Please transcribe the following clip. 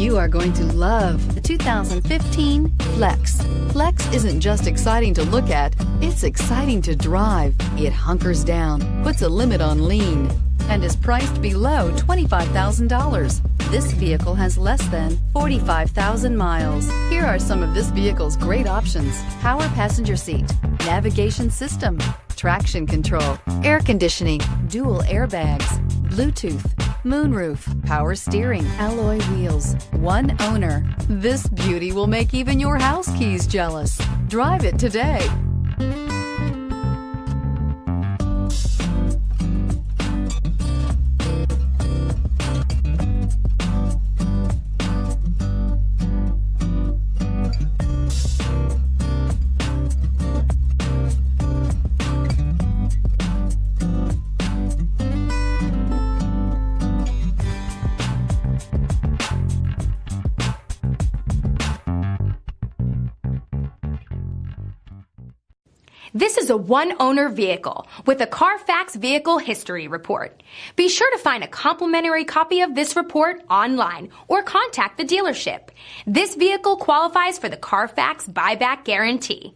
You are going to love the 2015 Flex. Flex isn't just exciting to look at, it's exciting to drive. It hunkers down, puts a limit on lean, and is priced below $25,000. This vehicle has less than 45,000 miles. Here are some of this vehicle's great options: power passenger seat, navigation system, traction control, air conditioning, dual airbags, Bluetooth, moonroof, power steering, alloy wheels, one owner. This beauty will make even your house keys jealous. Drive it today. This is a one-owner vehicle with a CARFAX Vehicle History Report. Be sure to find a complimentary copy of this report online or contact the dealership. This vehicle qualifies for the CARFAX Buyback Guarantee.